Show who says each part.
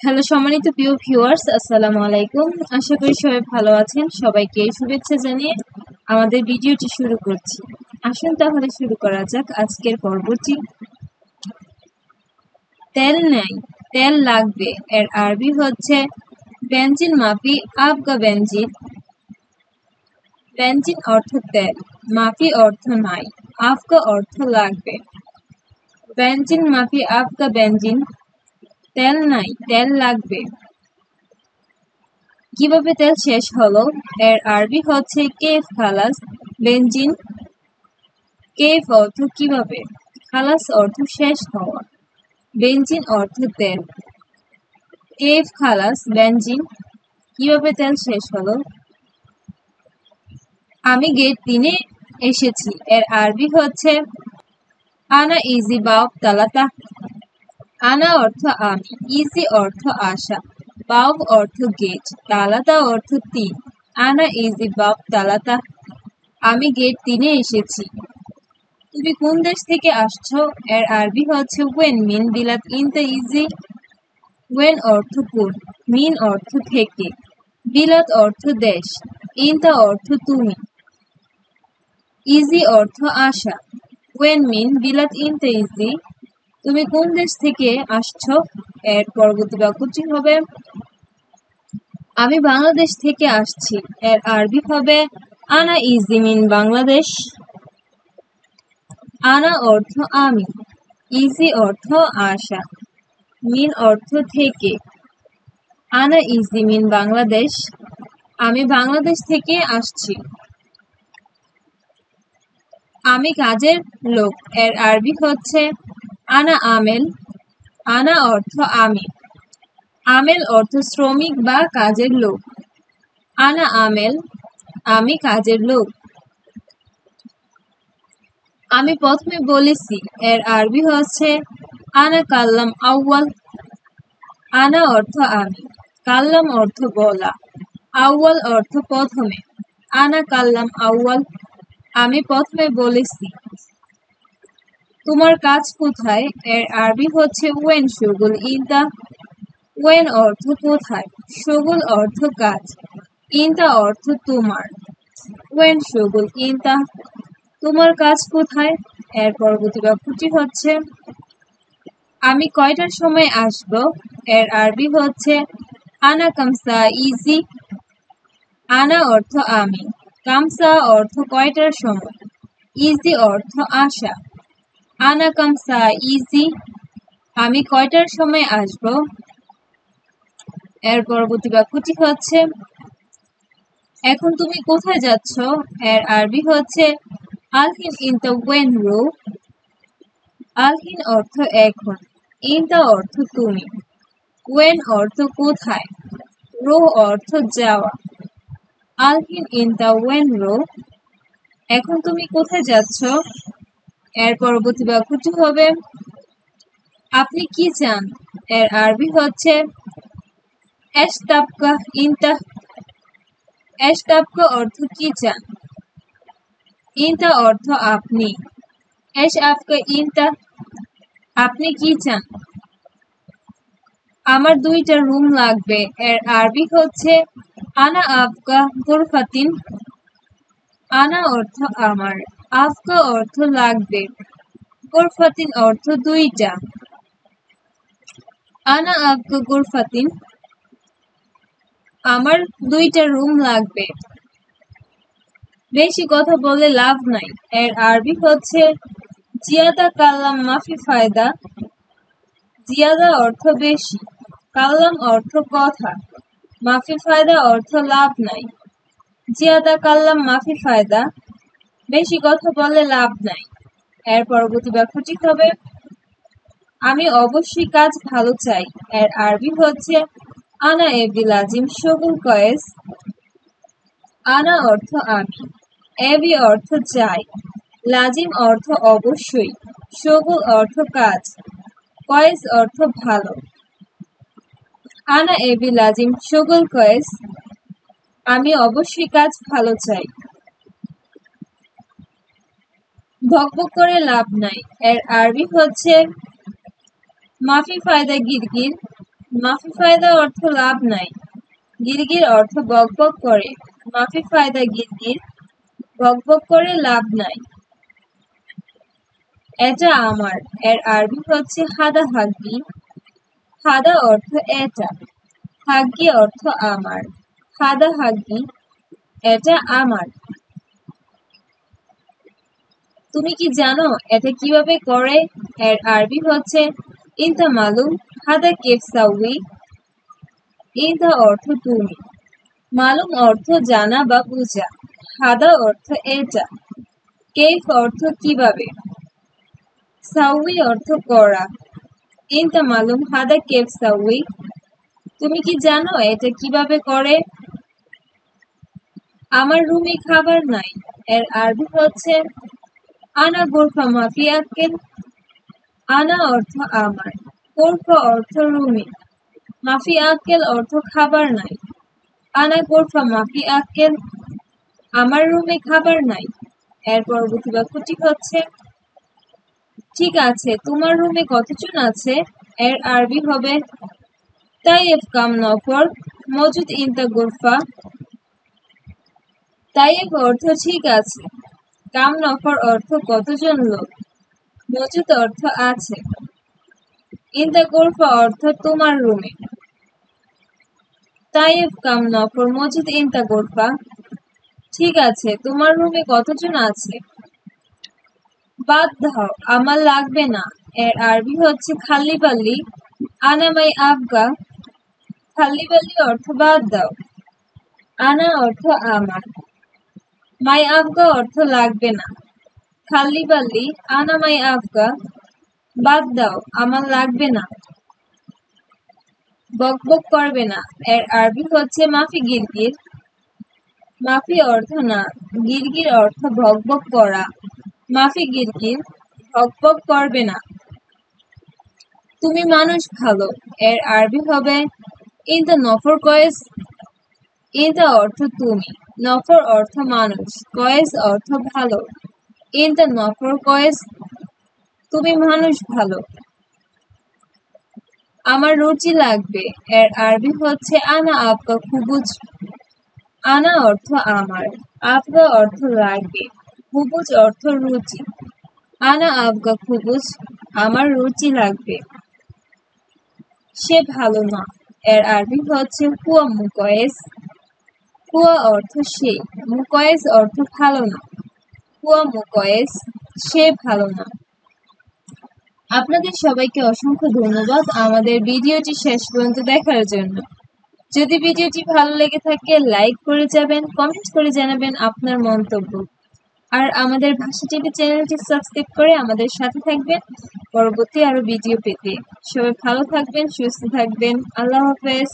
Speaker 1: Hello সম্মানিত প্রিয় viewers, আসসালামু আলাইকুম। আশা করি সবাই ভালো আছেন। সবাইকে শুভেচ্ছা জানিয়ে আমাদের ভিডিওটি শুরু করছি। আসুন তাহলে শুরু করা যাক আজকের পর্বটি। তেল নাই, তেল লাগবে এর আরবি হচ্ছে বেনজিন মাফি আবগা বেনজিন। বেনজিন অর্থ তেল, মাফি অর্থ নাই, আবগা অর্থ লাগবে। বেনজিন মাফি আবগা বেনজিন, তেল নাই, তেল লাগবে। কিভাবে তেল শেষ হলো এর আরবি হচ্ছে কেফ খালাস বেনজিন। কেফ অর্থ কিভাবে, খালাস অর্থ শেষ হওয়া, বেনজিন অর্থ তেল। কেফ খালাস বেনজিন, কিভাবে তেল শেষ হলো। আমি গেট 3-এ এসেছি এর আরবি হচ্ছে আনা ইজি বাব তালাতা। আনা অর্থ আমি, ইজি অর্থ আসা, বাব অর্থ গেট, তালাতা অর্থ 3। আনা ইজি বাব তালাতা, আমি গেট 3-এ এসেছি। তুমি কোন দেশ থেকে আসছো এর আরবি হচ্ছে ওয়েন মিন বিলাত ইনতা ইজি। ওয়েন অর্থ কোন, মিন অর্থ থেকে, বিলাত অর্থ দেশ, ইনতা অর্থ তুমি, ইজি অর্থ আসা। ওয়েন মিন বিলাত ইনতা ইজি, তুমি কোন দেশ থেকে আসছো এর পরবর্তী বাক্যটি হবে আমি বাংলাদেশ থেকে আসছি এর আরবি হবে আনা ইজি মিন বাংলাদেশ। আনা অর্থ আমি, ইজি অর্থ আসা, মিন অর্থ থেকে। আনা ইজি মিন বাংলাদেশ, আমি বাংলাদেশ থেকে আসছি। আমি কাজের লোক এর আরবি হচ্ছে আনা আমেল। আনা অর্থ আমি, আমেল অর্থ শ্রমিক বা কাজের লোক। আনা আমেল, আমি কাজের লোক। আমি প্রথমে বলেছি এর আরবি হচ্ছে আনা কাল্লাম আউয়াল। আনা অর্থ আমি, কাল্লাম অর্থ বলা, আউয়াল অর্থ প্রথমে। আনা কাল্লাম আউয়াল, আমি প্রথমে বলেছি। তোমার কাজ কোথায় এর আরবি হচ্ছে ওয়েন শুগুল ইনতা। ওয়েন অর্থ কোথায়, শুগুল অর্থ কাজ, ইনতা অর্থ তোমার। ওয়েন শুগুল ইনতা, তোমার কাজ কোথায় এর পরবর্তী বাক্যটি হচ্ছে আমি কয়টার সময় আসব এর আরবি হচ্ছে আনা কামসা ইজি। আনা অর্থ আমি, কামসা অর্থ কয়টার সময়, ইজি অর্থ আসা। আনা কামসা ইজি, আমি কয়টার সময় আসব এর পরবর্তী বাক্যটি হচ্ছে এখন তুমি কোথায় যাচ্ছ এর আরবি হচ্ছে আলহিন ইনতা ওয়েন রু। আলহিন অর্থ এখন, ইনতা অর্থ তুমি, ওয়েন অর্থ কোথায়, রো অর্থ যাওয়া। আলহিন ইনতা ওয়েন রো, এখন তুমি কোথায় যাচ্ছ এর পরবর্তী বাক্যটি হবে আপনি কি চান এর আরবি হচ্ছে এশ তাবকা ইনতা। এশ তাবকা অর্থ কি চান, ইনতা অর্থ আপনি, এশ আপকা ইনতা, আপনি কি চান। আমার 2টা রুম লাগবে এর আরবি হচ্ছে আনা আবকা গুরফাতিন। আনা অর্থ আমার, আবকা অর্থ লাগবে, গুরফাতিন অর্থ 2টা। আনা আবকা গুরফাতিন, আমার 2টা রুম লাগবে। বেশি কথা বলে লাভ নাই এর আরবি হচ্ছে জিয়াদা কাল্লাম মাফি ফায়দা। জিয়াদা অর্থ বেশি, কাল্লাম অর্থ কথা, মাফি ফায়দা অর্থ লাভ নাই। জিয়াদা কাল্লাম মাফি ফায়দা, বেশি কথা বলে লাভ নাই এর পরবর্তী বাক্যটি হবে আমি অবশ্যই কাজ ভালো চাই এর আরবি হচ্ছে আনা এবি লাজিম শগুল কয়েস। আনা অর্থ আমি, এবি অর্থ চাই, লাজিম অর্থ অবশ্যই, শগুল অর্থ কাজ, কয়েস অর্থ ভালো। আনা এবি লাজিম শগুল কয়েস, আমি অবশ্যই কাজ ভালো চাই। বকবক করে লাভ নাই এর আরবি হচ্ছে মাফি ফায়দা গিরগির। মাফি ফায়দা অর্থ লাভ নাই। গিরগির অর্থ বকবক করে। মাফি ফায়দা গিরগির, বকবক করে লাভ নাই। এটা আমার, এর আরবি হচ্ছে হাদা হাগ্গি। হাদা অর্থ এটা, হাগ্গি অর্থ আমার। হাদা হাগ্গি, এটা আমার। তুমি কি জানো এটা কিভাবে করে? এর আরবি হচ্ছে ইনতা মালুম, হাদা কেফ সাউই। ইনতা অর্থ তুমি, মালুম অর্থ জানা বা বুঝা, হাদা অর্থ এটা, কেফ অর্থ কিভাবে, সাউই অর্থ করা। ইনতা মালুম হাদা কেফ সাউই, তুমি কি জানো এটা কিভাবে করে? আমার রুমে খাবার নাই। এর আরবি হচ্ছে আনা গোরফা মাফি আক্কেল। আনা অর্থ আমার, গোরফা অর্থ রুমে, মাফি আক্কেল অর্থ খাবার নাই। আনা গোরফা মাফি আক্কেল, আমার রুমে খাবার নাই। এর পরবর্তী বাক্যটি হচ্ছে ঠিক আছে, তোমার রুমে কতজন আছে? এর আরবি হবে তাইয়েফ কাম নফর মজুদ ইনতা গোরফা। তাইয়েফ অর্থ ঠিক আছে, কাম নফর অর্থ কতজন লোক, মজুদ অর্থ আছে, ইনতা গোরফা অর্থ তোমার রুমে। তাইয়েফ কাম নফর মজুদ ইনতা গোরফা, ঠিক আছে তোমার রুমে কতজন আছে। বাদ দাও, আমার লাগবে না। এর আরবি হচ্ছে খালি বাল্লি, আনা মাই আবগা। খালি বাল্লি অর্থ বাদ দাও, আনা অর্থ আমার, মাই আবগা অর্থ লাগবে না। খালি বাল্লি, আনা মাই আবগা, বাদ দাও আমার লাগবে না। বকবক করবে না। এর আরবি হচ্ছে মাফি গিরগির। মাফি অর্থ না, গিরগির অর্থ ভকভক করা। মাফি গিরগির, ভকভক করবে না। তুমি মানুষ ভালো। এর আরবি হবে ইনতা নফর কয়েস। ইনতা অর্থ তুমি, নফর অর্থ মানুষ, কয়েস অর্থ ভালো। ইনতা নফর কয়েস, তুমি মানুষ ভালো। আমার রুচি লাগবে। এর আরবি হচ্ছে আনা আপকা খুবুজ। আনা অর্থ আমার, আপকা অর্থ লাগবে, খুবুজ অর্থ রুচি। আনা আপকা খুবুজ, আমার রুচি লাগবে। সে ভালো না। এর আরবি হচ্ছে হুয়া মুকয়েস। হুয়া অর্থ সে, মুকয়েস অর্থ ভালো না। হুয়া মুকয়েস, সে ভালো না। আপনাদের সবাইকে অসংখ্য ধন্যবাদ আমাদের ভিডিওটি শেষ পর্যন্ত দেখার জন্য। যদি ভিডিওটি ভালো লেগে থাকে লাইক করে যাবেন, কমেন্ট করে জানাবেন আপনার মন্তব্য। আর আমাদের ভাষা টিভি চ্যানেলটি সাবস্ক্রাইব করে আমাদের সাথে থাকবেন পরবর্তী আরো ভিডিও পেতে। সবাই ভালো থাকবেন, সুস্থ থাকবেন। আল্লাহ হাফেজ।